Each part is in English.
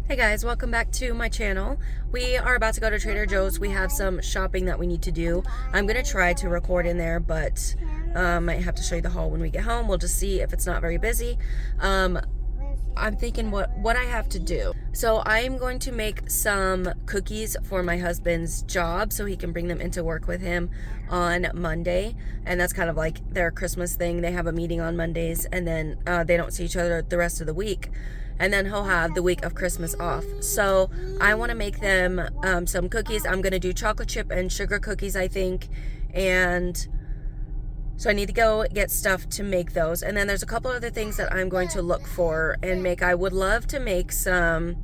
Hey guys, welcome back to my channel. We are about to go to Trader Joe's. We have some shopping that we need to do. I'm going to try to record in there, but might have to show you the haul when we get home. We'll just see if it's not very busy. I'm thinking what I have to do. So I'm going to make some cookies for my husband's job so he can bring them into work with him on Monday. And that's kind of like their Christmas thing. They have a meeting on Mondays and then they don't see each other the rest of the week. And then he'll have the week of Christmas off. So I want to make them some cookies. I'm going to do chocolate chip and sugar cookies, I think. And so I need to go get stuff to make those. And then there's a couple other things that I'm going to look for and make. I would love to make some,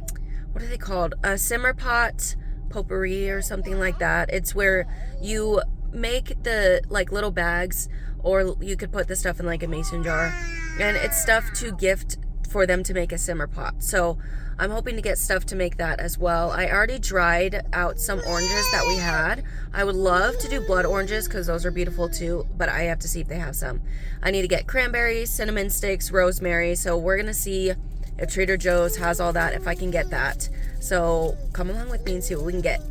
what are they called? A simmer pot potpourri or something like that. It's where you make the like little bags, or you could put the stuff in like a mason jar. And it's stuff to gift for them to make a simmer pot. So I'm hoping to get stuff to make that as well. I already dried out some oranges that we had. I would love to do blood oranges because those are beautiful too, but I have to see if they have some. I need to get cranberries, cinnamon sticks, rosemary. So we're gonna see if Trader Joe's has all that, if I can get that. So come along with me and see what we can get.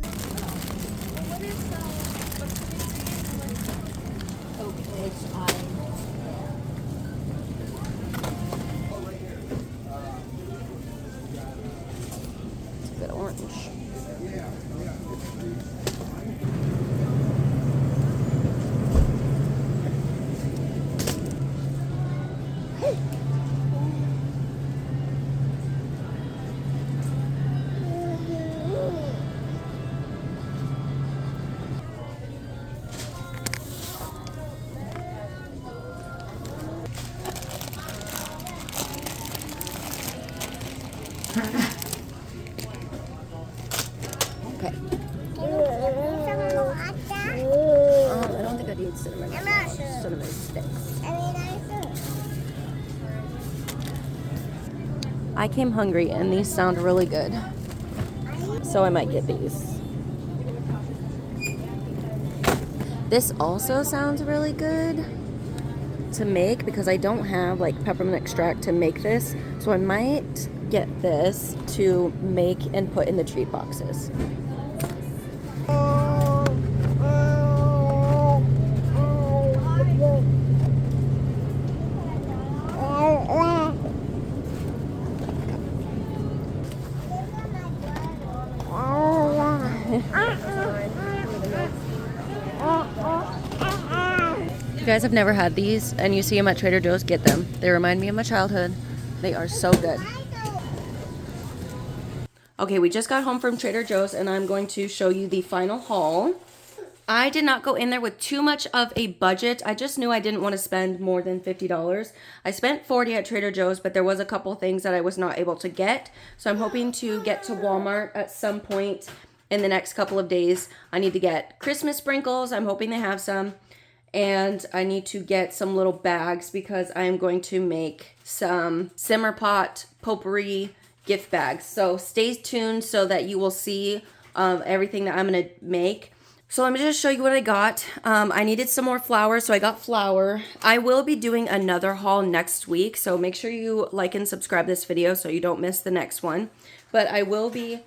Good orange. Okay. I don't think I need cinnamon. Cinnamon sticks. I came hungry and these sound really good. So I might get these. This also sounds really good to make because I don't have like peppermint extract to make this. So I might get this to make and put in the treat boxes. If you guys have never had these and you see them at Trader Joe's, get them. They remind me of my childhood. They are so good. Okay, we just got home from Trader Joe's and I'm going to show you the final haul. I did not go in there with too much of a budget. I just knew I didn't want to spend more than $50. I spent $40 at Trader Joe's, but there was a couple things that I was not able to get. So I'm hoping to get to Walmart at some point in the next couple of days. I need to get Christmas sprinkles. I'm hoping they have some. And I need to get some little bags because I am going to make some simmer pot potpourri gift bags. So stay tuned so that you will see everything that I'm going to make. So let me just show you what I got. I needed some more flour, so I got flour. I will be doing another haul next week, so make sure you like and subscribe this video so you don't miss the next one. But I will be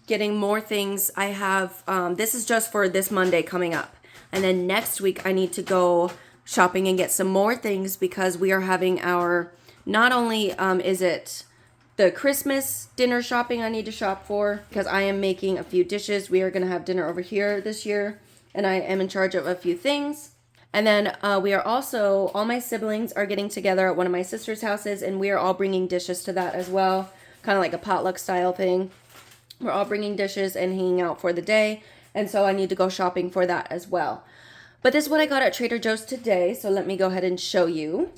getting more things. I have, this is just for this Monday coming up. And then next week I need to go shopping and get some more things because we are having our, not only is it the Christmas dinner shopping I need to shop for because I am making a few dishes. We are going to have dinner over here this year and I am in charge of a few things. And then we are also, all my siblings are getting together at one of my sister's houses and we are all bringing dishes to that as well. Kind of like a potluck style thing. We're all bringing dishes and hanging out for the day. And so I need to go shopping for that as well. But this is what I got at Trader Joe's today. So let me go ahead and show you.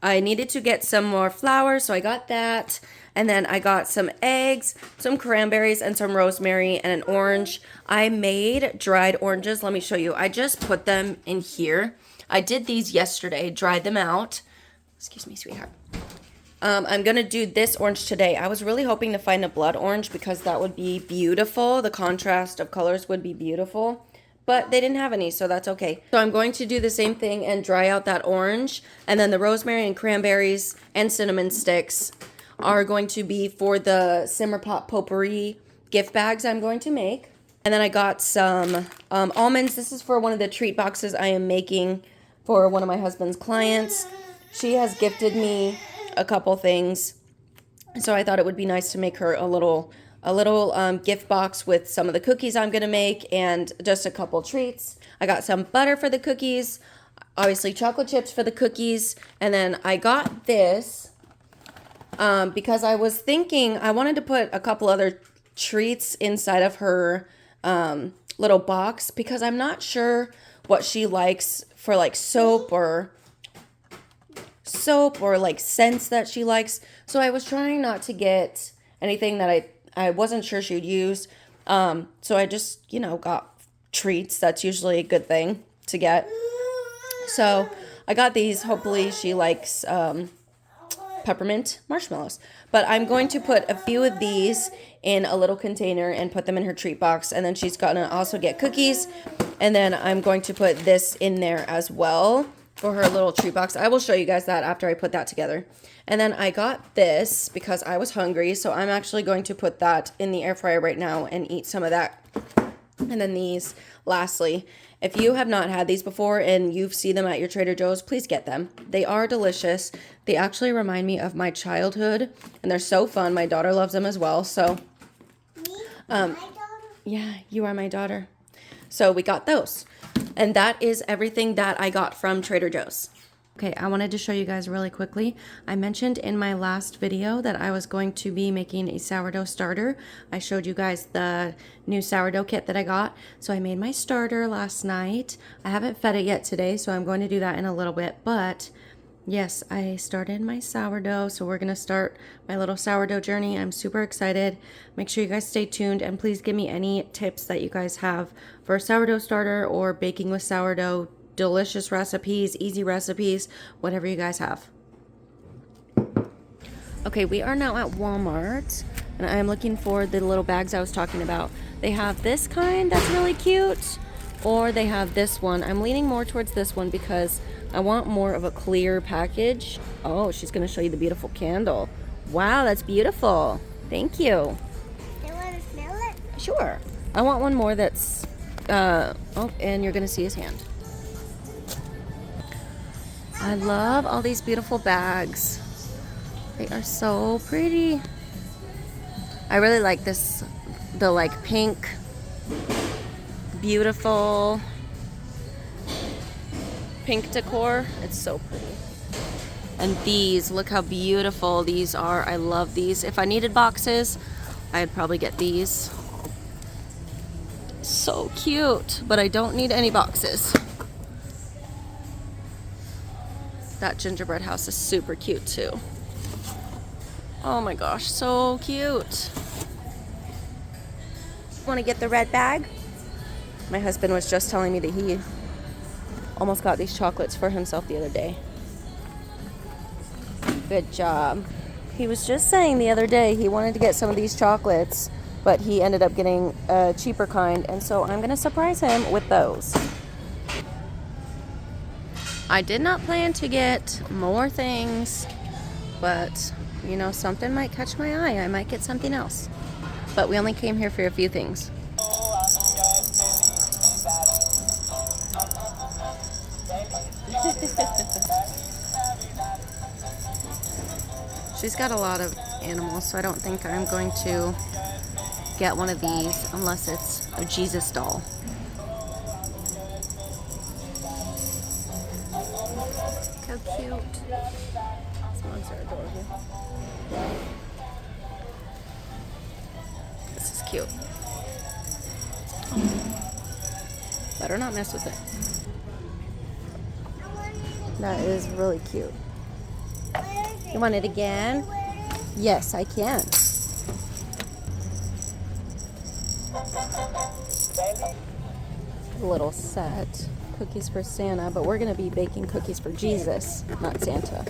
I needed to get some more flour, so I got that. And then I got some eggs, some cranberries, and some rosemary, and an orange. I made dried oranges. Let me show you. I just put them in here. I did these yesterday, dried them out. Excuse me, sweetheart. I'm going to do this orange today. I was really hoping to find a blood orange because that would be beautiful. The contrast of colors would be beautiful. But they didn't have any, so that's okay. So I'm going to do the same thing and dry out that orange. And then the rosemary and cranberries and cinnamon sticks are going to be for the Simmer Pot Potpourri gift bags I'm going to make. And then I got some almonds. This is for one of the treat boxes I am making for one of my husband's clients. She has gifted me a couple things, so I thought it would be nice to make her a little gift box with some of the cookies I'm gonna make and just a couple treats. I got some butter for the cookies, obviously chocolate chips for the cookies, and then I got this because I was thinking I wanted to put a couple other treats inside of her little box, because I'm not sure what she likes for like soap or like scents that she likes. So I was trying not to get anything that I wasn't sure she would use. So I just, got treats. That's usually a good thing to get. So I got these. Hopefully she likes peppermint marshmallows. But I'm going to put a few of these in a little container and put them in her treat box. And then she's going to also get cookies. And then I'm going to put this in there as well for her little treat box. I will show you guys that after I put that together. And then I got this because I was hungry. So I'm actually going to put that in the air fryer right now and eat some of that. And then these, lastly, if you have not had these before and you've seen them at your Trader Joe's, please get them. They are delicious. They actually remind me of my childhood, and they're so fun. My daughter loves them as well. So, yeah, you are my daughter. So we got those. And that is everything that I got from Trader Joe's. Okay, I wanted to show you guys really quickly. I mentioned in my last video that I was going to be making a sourdough starter. I showed you guys the new sourdough kit that I got. So I made my starter last night. I haven't fed it yet today, so I'm going to do that in a little bit. But yes, I started my sourdough, so we're going to start my little sourdough journey. I'm super excited. Make sure you guys stay tuned, and please give me any tips that you guys have for a sourdough starter or baking with sourdough. Delicious recipes, easy recipes, whatever you guys have. Okay, we are now at Walmart, and I'm looking for the little bags I was talking about. They have this kind that's really cute, or they have this one. I'm leaning more towards this one because I want more of a clear package. Oh, she's going to show you the beautiful candle. Wow, that's beautiful. Thank you. You want to smell it? Sure. I want one more that's, oh, and you're going to see his hand. I love all these beautiful bags. They are so pretty. I really like this, the like pink, beautiful pink decor. It's so pretty. And these, look how beautiful these are. I love these. If I needed boxes, I'd probably get these. So cute, but I don't need any boxes. That gingerbread house is super cute too. Oh my gosh, so cute. Want to get the red bag? My husband was just telling me that he almost got these chocolates for himself the other day. Good job. He was just saying the other day he wanted to get some of these chocolates, but he ended up getting a cheaper kind, and so I'm going to surprise him with those. I did not plan to get more things, but, something might catch my eye. I might get something else. But we only came here for a few things. She's got a lot of animals, so I don't think I'm going to get one of these unless it's a Jesus doll. How cute. These ones are adorable. This is cute. Better not mess with it. That is really cute. You want it again? Yes, I can. Little set. Cookies for Santa, but we're going to be baking cookies for Jesus, not Santa.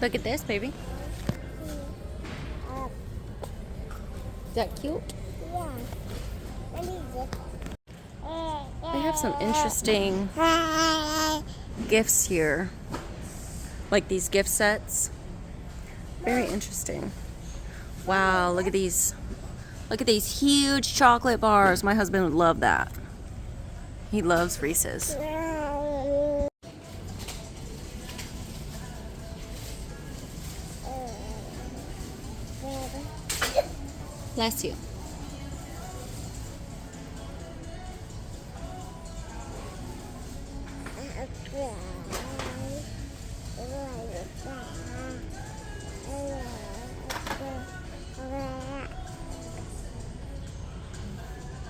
Look at this, baby. Is that cute? Yeah. What is it? They have some interesting gifts here. Like these gift sets. Very interesting. Wow, look at these. Look at these huge chocolate bars. My husband would love that. He loves Reese's. Bless you.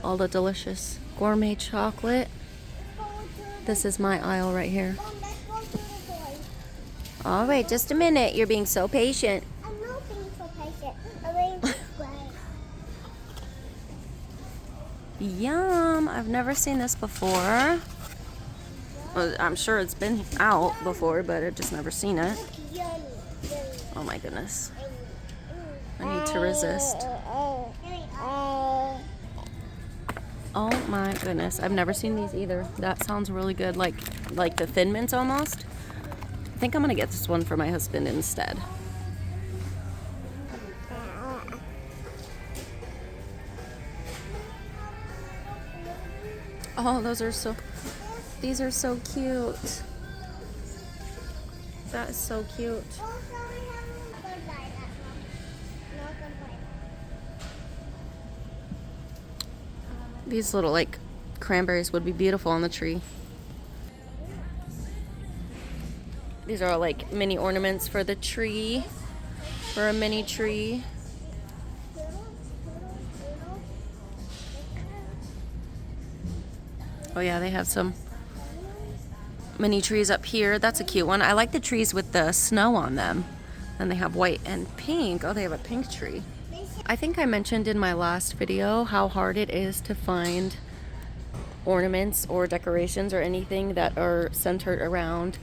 All the delicious gourmet chocolate. This is my aisle right here. All right, just a minute. You're being so patient. I'm not being so patient. I'm being great. Yum! I've never seen this before. Well, I'm sure it's been out before, but I've just never seen it. Oh my goodness. I need to resist. Oh my goodness. I've never seen these either. That sounds really good. Like the Thin Mints almost. I think I'm gonna get this one for my husband instead. Oh, these are so cute. That is so cute. These little like cranberries would be beautiful on the tree. These are all like mini ornaments for the tree, for a mini tree. Oh yeah, they have some mini trees up here. That's a cute one. I like the trees with the snow on them. And they have white and pink. Oh, they have a pink tree. I think I mentioned in my last video how hard it is to find ornaments or decorations or anything that are centered around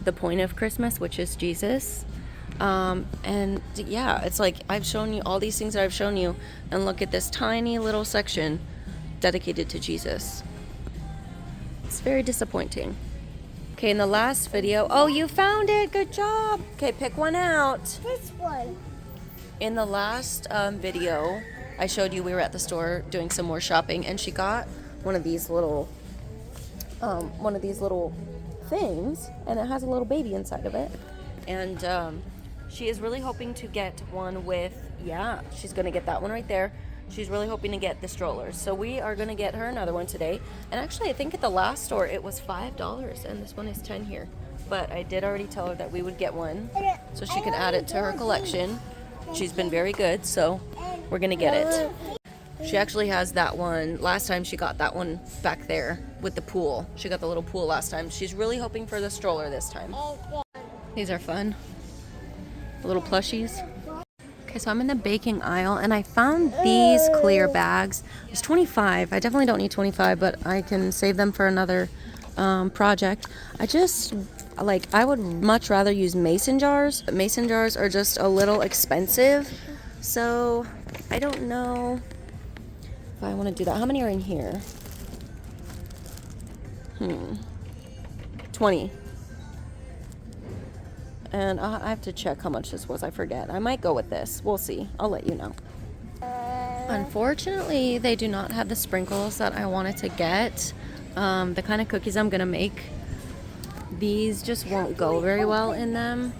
the point of Christmas, which is Jesus. And yeah, it's like I've shown you all these things that I've shown you, and look at this tiny little section dedicated to Jesus. It's very disappointing. Okay, in the last video, oh, you found it, good job. Okay, pick one out. This one. In the last video, I showed you we were at the store doing some more shopping, and she got one of these little things, and it has a little baby inside of it. And she is really hoping to get one with, yeah, she's gonna get that one right there. She's really hoping to get the strollers. So we are gonna get her another one today. And actually, I think at the last store it was $5, and this one is $10 here. But I did already tell her that we would get one so she could add it to her collection. She's been very good, so we're gonna get it. She actually has that one. Last time she got that one back there with the pool. She got the little pool last time. She's really hoping for the stroller this time. These are fun. The little plushies. Okay, so I'm in the baking aisle, and I found these clear bags. It's 25. I definitely don't need 25, but I can save them for another project. I would much rather use mason jars. But mason jars are just a little expensive, so I don't know if I want to do that. How many are in here? 20. And I have to check how much this was. I forget. I might go with this. We'll see. I'll let you know. Unfortunately, they do not have the sprinkles that I wanted to get. The kind of cookies I'm going to make, these just won't go very well in them.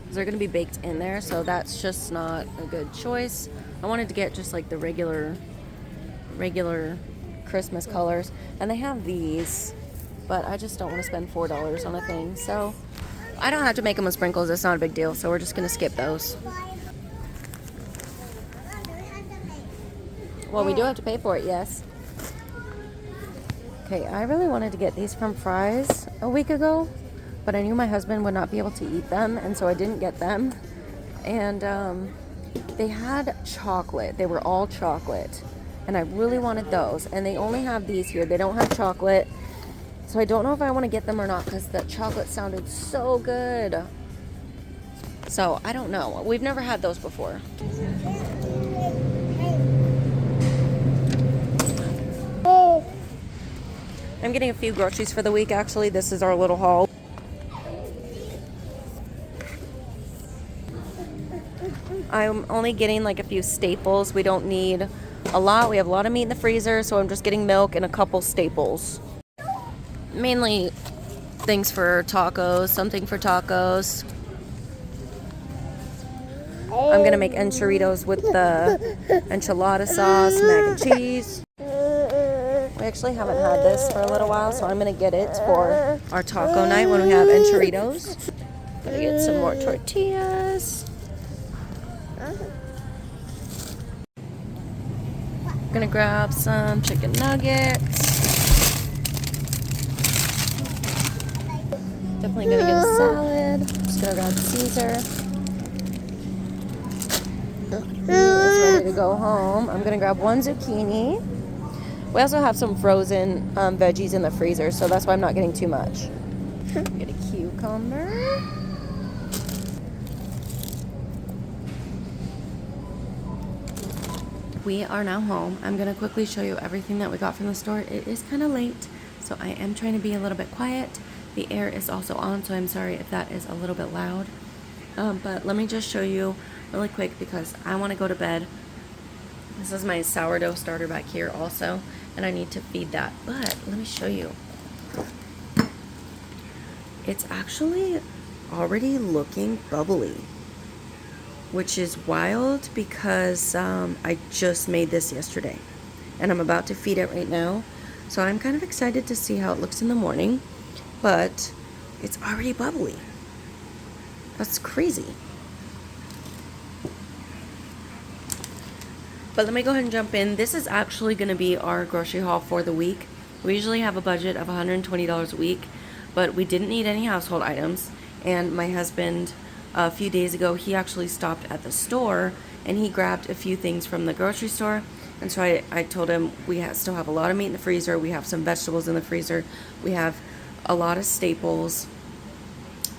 They're going to be baked in there, so that's just not a good choice. I wanted to get just like the regular Christmas colors. And they have these, but I just don't want to spend $4 on a thing. So I don't have to make them with sprinkles. It's not a big deal, so we're just going to skip those. Well, we do have to pay for it, yes. Okay, I really wanted to get these from Fry's a week ago, but I knew my husband would not be able to eat them, and so I didn't get them. And they had chocolate. They were all chocolate, and I really wanted those. And they only have these here. They don't have chocolate. So I don't know if I want to get them or not because the chocolate sounded so good. So I don't know. We've never had those before. I'm getting a few groceries for the week, actually. This is our little haul. I'm only getting like a few staples. We don't need a lot. We have a lot of meat in the freezer, so I'm just getting milk and a couple staples. Mainly things for tacos, something for tacos. I'm gonna make enchiladas with the enchilada sauce, mac and cheese. We actually haven't had this for a little while, so I'm gonna get it for our taco night when we have enchiladas. Gonna get some more tortillas. Gonna grab some chicken nuggets. Definitely gonna get a salad. Just gonna grab Caesar. It's ready to go home. I'm gonna grab one zucchini. We also have some frozen veggies in the freezer, so that's why I'm not getting too much. Get a cucumber. We are now home. I'm gonna quickly show you everything that we got from the store. It is kind of late, so I am trying to be a little bit quiet. The air is also on, so I'm sorry if that is a little bit loud. But let me just show you really quick because I want to go to bed. This is my sourdough starter back here also, and I need to feed that. But let me show you. It's actually already looking bubbly, which is wild because I just made this yesterday, and I'm about to feed it right now. So I'm kind of excited to see how it looks in the morning, but it's already bubbly. That's crazy. But let me go ahead and jump in. This is actually going to be our grocery haul for the week. We usually have a budget of $120 a week, but we didn't need any household items. And my husband, a few days ago, he actually stopped at the store and he grabbed a few things from the grocery store. And so I told him we still have a lot of meat in the freezer. We have some vegetables in the freezer. We have a lot of staples.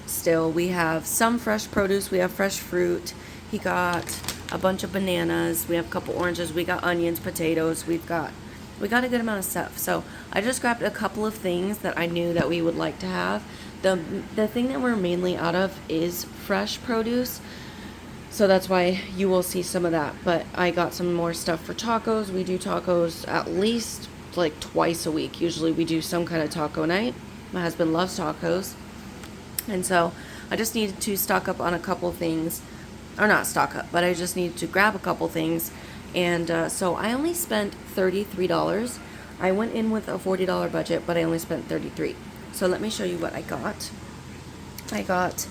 Still, we have some fresh produce. We have fresh fruit. He got a bunch of bananas. We have a couple oranges. We got onions, potatoes. We got a good amount of stuff. So I just grabbed a couple of things that I knew that we would like to have. The thing that we're mainly out of is fresh produce. So that's why you will see some of that. But I got some more stuff for tacos. We do tacos at least like twice a week. Usually we do some kind of taco night. My husband loves tacos. And so I just needed to stock up on a couple things. Or not stock up, but I just needed to grab a couple things. And so I only spent $33. I went in with a $40 budget, but I only spent $33. So let me show you what I got. I got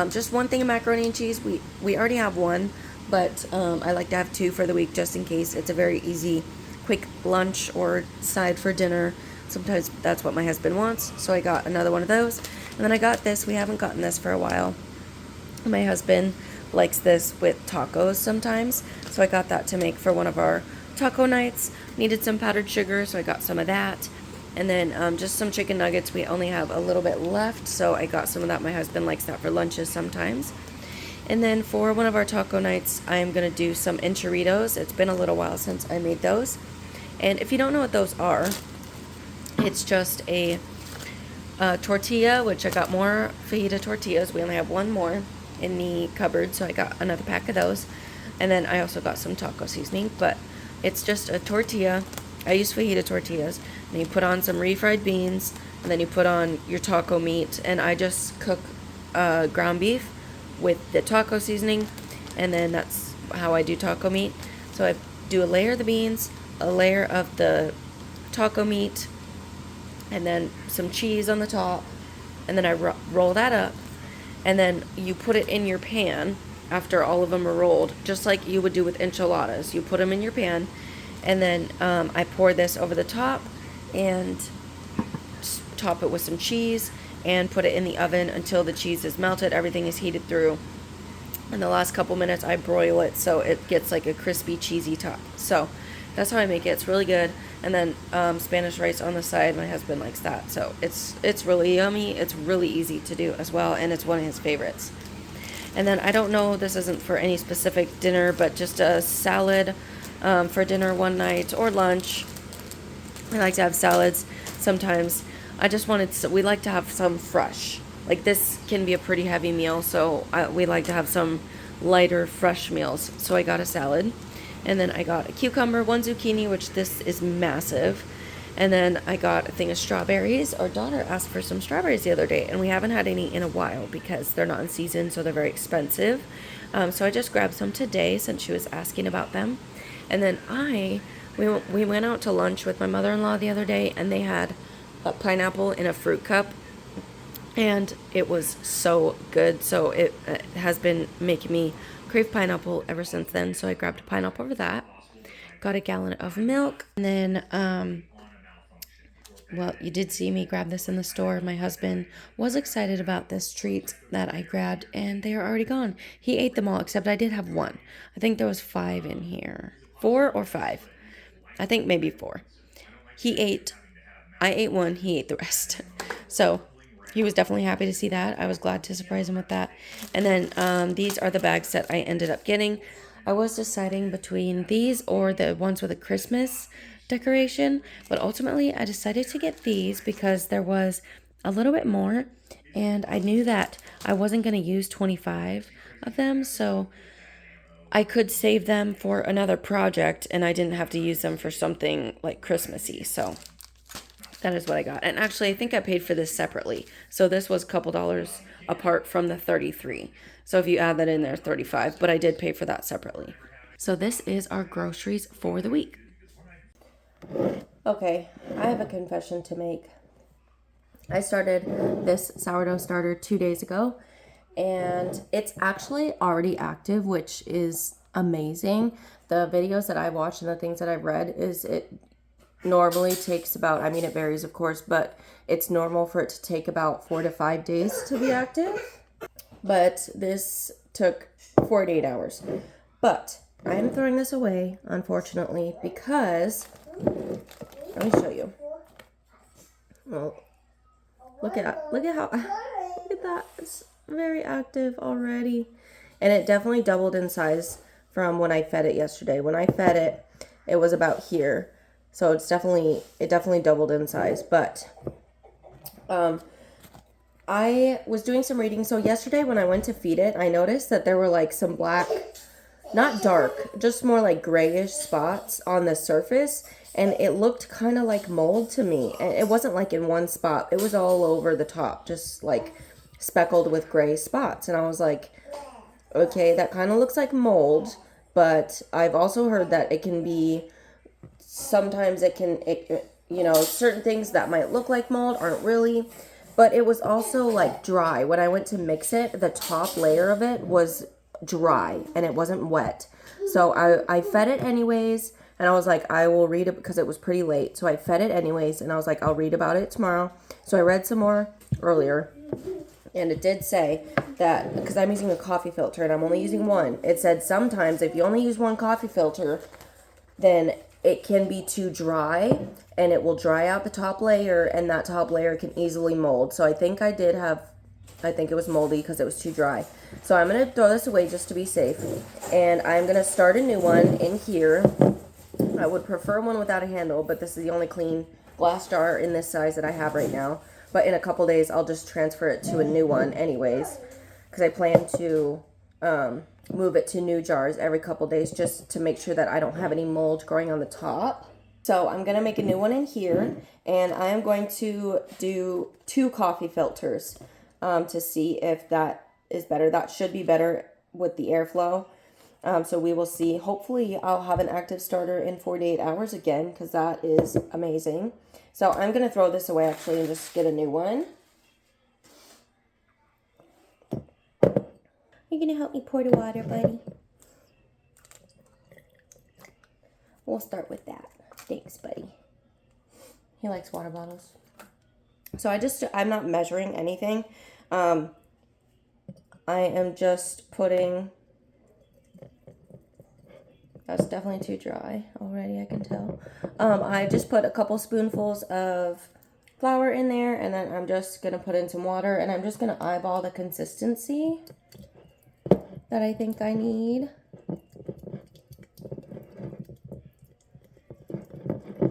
just one thing of macaroni and cheese. We already have one, but I like to have two for the week just in case. It's a very easy, quick lunch or side for dinner. Sometimes that's what my husband wants. So I got another one of those. And then I got this. We haven't gotten this for a while. My husband likes this with tacos sometimes. So I got that to make for one of our taco nights. Needed some powdered sugar, so I got some of that. And then just some chicken nuggets. We only have a little bit left, so I got some of that. My husband likes that for lunches sometimes. And then for one of our taco nights, I'm going to do some enchiladas. It's been a little while since I made those. And if you don't know what those are, it's just a tortilla, which I got more fajita tortillas. We only have one more in the cupboard, so I got another pack of those. And then I also got some taco seasoning, but it's just a tortilla. I use fajita tortillas, and you put on some refried beans, and then you put on your taco meat, and I just cook ground beef with the taco seasoning, and then that's how I do taco meat. So I do a layer of the beans, a layer of the taco meat, and then some cheese on the top, and then I roll that up, and then you put it in your pan after all of them are rolled, just like you would do with enchiladas. You put them in your pan, and then I pour this over the top and top it with some cheese and put it in the oven until the cheese is melted, everything is heated through. In the last couple minutes I broil it so it gets like a crispy cheesy top. So that's how I make it. It's really good. And then Spanish rice on the side. My husband likes that. So it's really yummy. It's really easy to do as well, and it's one of his favorites. And then I don't know, this isn't for any specific dinner, but just a salad for dinner one night or lunch. I like to have salads sometimes. I just wanted, we like to have some fresh. Like this can be a pretty heavy meal, so we like to have some lighter, fresh meals. So I got a salad, and then I got a cucumber, one zucchini, which this is massive, and then I got a thing of strawberries. Our daughter asked for some strawberries the other day, and we haven't had any in a while because they're not in season, so they're very expensive. So I just grabbed some today since she was asking about them. And then we went out to lunch with my mother-in-law the other day, and they had a pineapple in a fruit cup, and it was so good. So it has been making me crave pineapple ever since then. So I grabbed a pineapple for that. Got a gallon of milk, and then well, you did see me grab this in the store. My husband was excited about this treat that I grabbed, and they are already gone. He ate them all, except I did have one. I think there was 5 in here. 4 or 5. I think maybe 4. I ate one, he ate the rest. So he was definitely happy to see that. I was glad to surprise him with that. And then these are the bags that I ended up getting. I was deciding between these or the ones with a Christmas decoration, but ultimately I decided to get these because there was a little bit more, and I knew that I wasn't going to use 25 of them, so I could save them for another project, and I didn't have to use them for something like Christmassy. So that is what I got. And actually, I think I paid for this separately. So this was a couple dollars apart from the 33. So if you add that in there, 35. But I did pay for that separately. So this is our groceries for the week. Okay, I have a confession to make. I started this sourdough starter 2 days ago, and it's actually already active, which is amazing. The videos that I watched and the things that I've read is it normally takes about, I mean, it varies of course, but it's normal for it to take about 4 to 5 days to be active. But this took 48 hours. But I am throwing this away, unfortunately, because let me show you. Well, look at how look at that. It's very active already. And it definitely doubled in size from when I fed it yesterday. When I fed it, it was about here. So it definitely doubled in size. But I was doing some reading. So yesterday when I went to feed it, I noticed that there were like some black, not dark, just more like grayish spots on the surface. And it looked kind of like mold to me. And it wasn't like in one spot. It was all over the top, just like speckled with gray spots. And I was like, okay, that kind of looks like mold. But I've also heard that it can be, sometimes you know, certain things that might look like mold aren't really. But it was also like dry. When I went to mix it, the top layer of it was dry and it wasn't wet. So I fed it anyways. And I was like, I will read it because it was pretty late. So I fed it anyways. And I was like, I'll read about it tomorrow. So I read some more earlier. And it did say that, because I'm using a coffee filter and I'm only using one. It said sometimes if you only use one coffee filter, then it can be too dry. And it will dry out the top layer. And that top layer can easily mold. So I think I think it was moldy because it was too dry. So I'm going to throw this away just to be safe. And I'm going to start a new one in here. I would prefer one without a handle, but this is the only clean glass jar in this size that I have right now. But in a couple days, I'll just transfer it to a new one anyways, because I plan to move it to new jars every couple days just to make sure that I don't have any mold growing on the top. So I'm going to make a new one in here, and I am going to do 2 coffee filters to see if that is better. That should be better with the airflow. So we will see. Hopefully I'll have an active starter in 48 hours again, because that is amazing. So I'm going to throw this away actually and just get a new one. You're going to help me pour the water, buddy? We'll start with that. Thanks, buddy. He likes water bottles. So I'm not measuring anything. I am just putting... That's definitely too dry already, I can tell. I just put a couple spoonfuls of flour in there, and then I'm just going to put in some water, and I'm just going to eyeball the consistency. that I think I need.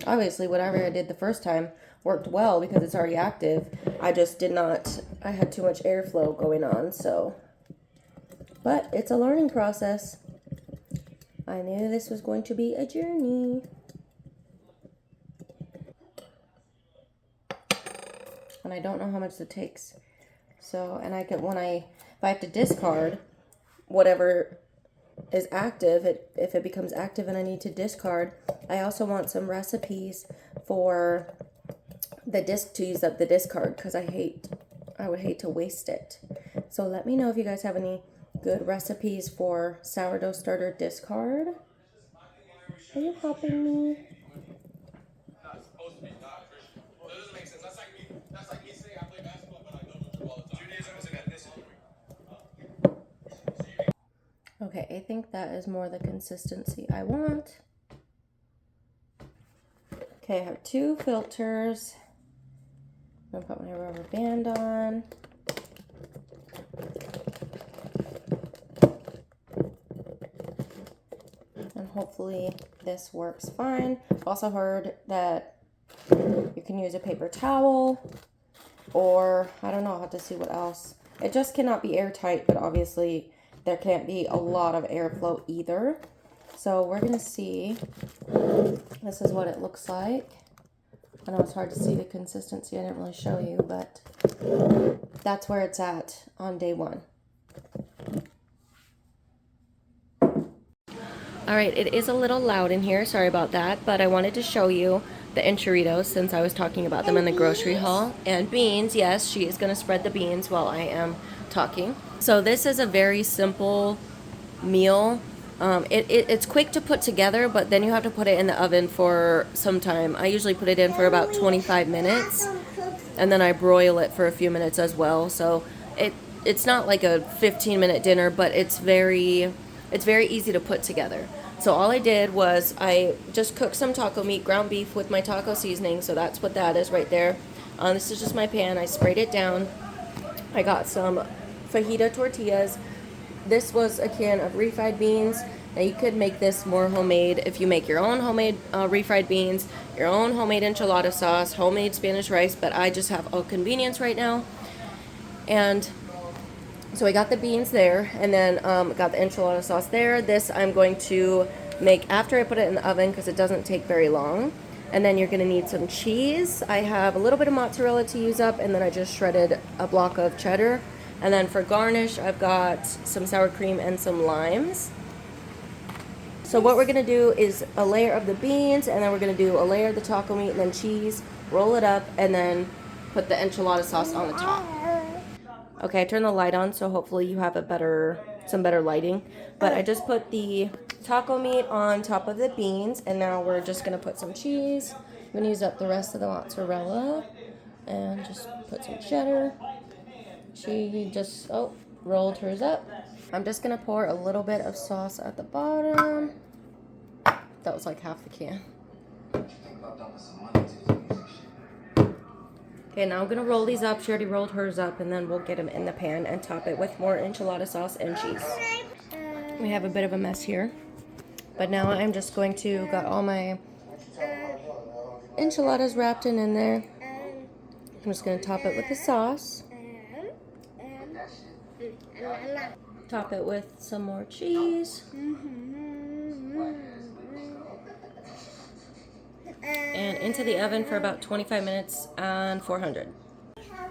Obviously, whatever I did the first time worked well because it's already active. I just did not, I had too much airflow going on, so. But it's a learning process. I knew this was going to be a journey. And I don't know how much it takes. So, and I could, if I have to discard whatever is active, if it becomes active and I need to discard, I also want some recipes for to use up the discard, because I would hate to waste it. So let me know if you guys have any good recipes for sourdough starter discard. Are you helping me? Okay, I think that is more the consistency I want. Okay, I have 2 filters. I'm gonna put my rubber band on. And hopefully this works fine. I've also heard that you can use a paper towel, or I don't know, I'll have to see what else. It just cannot be airtight, but obviously there can't be a lot of airflow either. So we're gonna see. This is what it looks like. I know it's hard to see the consistency, I didn't really show you, but that's where it's at on day 1. All right, it is a little loud in here, sorry about that, but I wanted to show you the enchiritos since I was talking about them in the grocery haul. And beans, yes, she is gonna spread the beans while I am talking. So this is a very simple meal. It's quick to put together, but then you have to put it in the oven for some time. I usually put it in for about 25 minutes, and then I broil it for a few minutes as well. So it's not like a 15-minute dinner, but it's very easy to put together. So all I did was I just cooked some taco meat, ground beef with my taco seasoning. So that's what that is right there. This is just my pan. I sprayed it down. I got some fajita tortillas. This was a can of refried beans. Now you could make this more homemade if you make your own homemade refried beans, your own homemade enchilada sauce, homemade Spanish rice, but I just have a convenience right now. And so I got the beans there, and then got the enchilada sauce there. This I'm going to make after I put it in the oven because it doesn't take very long. And then you're going to need some cheese. I have a little bit of mozzarella to use up, and then I just shredded a block of cheddar. And then for garnish, I've got some sour cream and some limes. So what we're gonna do is a layer of the beans, and then we're gonna do a layer of the taco meat, and then cheese, roll it up, and then put the enchilada sauce on the top. Okay, I turned the light on, so hopefully you have some better lighting. But I just put the taco meat on top of the beans, and now we're just gonna put some cheese. I'm gonna use up the rest of the mozzarella, and just put some cheddar. She just, rolled hers up. I'm just gonna pour a little bit of sauce at the bottom. That was like half the can. Okay, now I'm gonna roll these up. She already rolled hers up, and then we'll get them in the pan and top it with more enchilada sauce and cheese. We have a bit of a mess here, but now I'm just going to got all my enchiladas wrapped in there. I'm just gonna top it with the sauce. Top it with some more cheese. And into the oven for about 25 minutes on 400.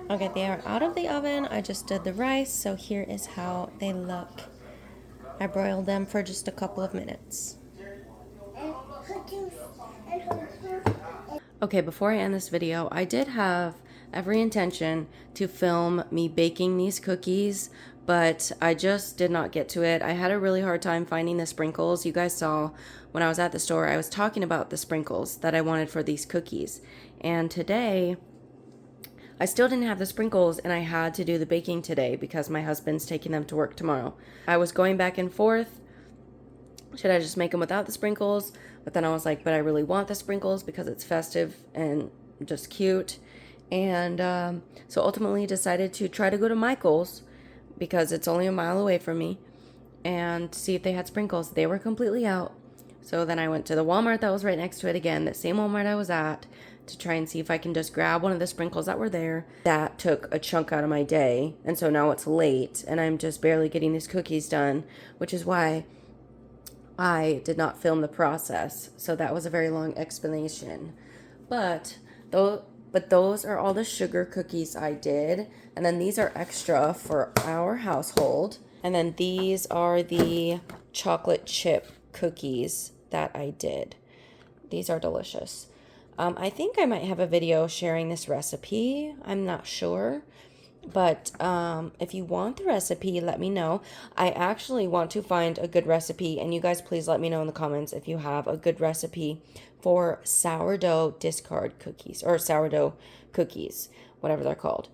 Okay, they are out of the oven. I just did the rice, so here is how they look. I broiled them for just a couple of minutes. Okay, before I end this video, I did have every intention to film me baking these cookies, but I just did not get to it. I had a really hard time finding the sprinkles. You guys saw when I was at the store, I was talking about the sprinkles that I wanted for these cookies. And today, I still didn't have the sprinkles, and I had to do the baking today because my husband's taking them to work tomorrow. I was going back and forth. Should I just make them without the sprinkles? But then I was like, but I really want the sprinkles because it's festive and just cute. And so ultimately decided to try to go to Michael's because it's only a mile away from me and see if they had sprinkles. They were completely out. So then I went to the Walmart that was right next to it again, that same Walmart I was at, to try and see if I can just grab one of the sprinkles that were there. That took a chunk out of my day, and so now it's late, and I'm just barely getting these cookies done, which is why I did not film the process. So that was a very long explanation. But those are all the sugar cookies I did, and then these are extra for our household. And then these are the chocolate chip cookies that I did. These are delicious. I think I might have a video sharing this recipe. I'm not sure. But if you want the recipe, let me know. I actually want to find a good recipe, and you guys please let me know in the comments if you have a good recipe for sourdough discard cookies, or sourdough cookies, whatever they're called.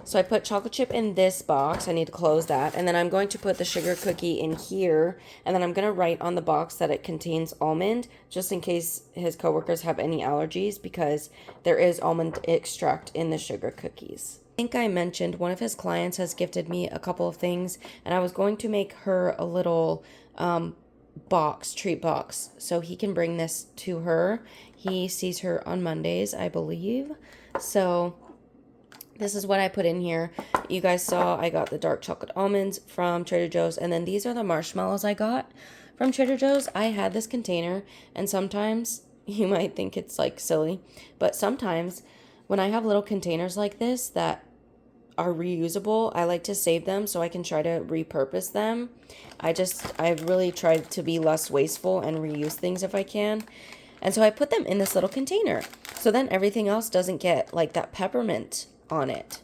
So I put chocolate chip in this box. I need to close that. And then I'm going to put the sugar cookie in here. And then I'm going to write on the box that it contains almond, just in case his coworkers have any allergies, because there is almond extract in the sugar cookies. I think I mentioned one of his clients has gifted me a couple of things, and I was going to make her a little treat box, so he can bring this to her. He sees her on Mondays, I believe. So this is what I put in here. You guys saw I got the dark chocolate almonds from Trader Joe's, and then these are the marshmallows I got from Trader Joe's. I had this container, and sometimes you might think it's like silly, but sometimes when I have little containers like this that are reusable, I like to save them so I can try to repurpose them. I really try to be less wasteful and reuse things if I can. And so I put them in this little container. So then everything else doesn't get like that peppermint on it.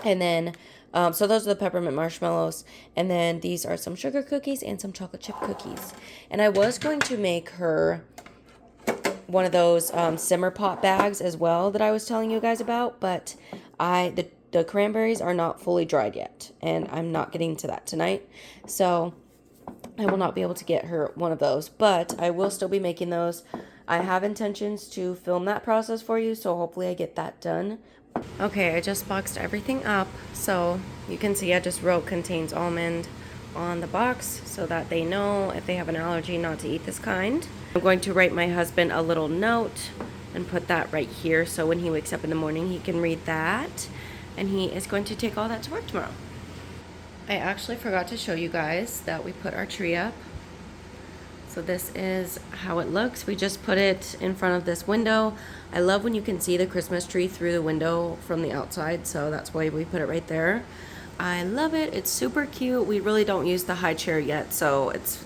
And then, so those are the peppermint marshmallows. And then these are some sugar cookies and some chocolate chip cookies. And I was going to make her one of those simmer pot bags as well that I was telling you guys about. But the cranberries are not fully dried yet. And I'm not getting to that tonight. So I will not be able to get her one of those. But I will still be making those. I have intentions to film that process for you. So hopefully I get that done. Okay, I just boxed everything up, so you can see I just wrote contains almond on the box so that they know if they have an allergy not to eat this kind. I'm going to write my husband a little note and put that right here so when he wakes up in the morning he can read that, and he is going to take all that to work tomorrow. I actually forgot to show you guys that we put our tree up. So this is how it looks. We just put it in front of this window. I love when you can see the Christmas tree through the window from the outside, so that's why we put it right there. I love it. It's super cute. We really don't use the high chair yet, so it's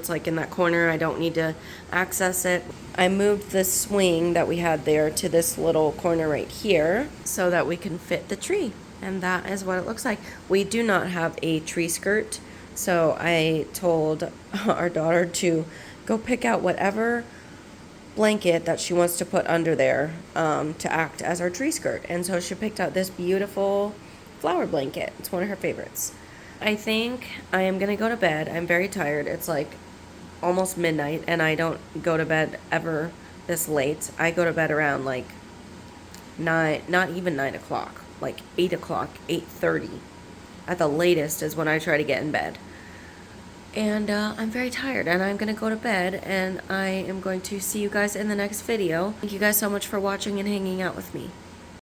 like in that corner. I don't need to access it. I moved the swing that we had there to this little corner right here so that we can fit the tree, and that is what it looks like. We do not have a tree skirt. So I told our daughter to go pick out whatever blanket that she wants to put under there to act as our tree skirt. And so she picked out this beautiful flower blanket. It's one of her favorites. I think I am going to go to bed. I'm very tired. It's like almost midnight, and I don't go to bed ever this late. I go to bed around like 9, not even 9 o'clock, like 8 o'clock, 8:30. At the latest is when I try to get in bed. And I'm very tired, and I'm going to go to bed, and I am going to see you guys in the next video. Thank you guys so much for watching and hanging out with me.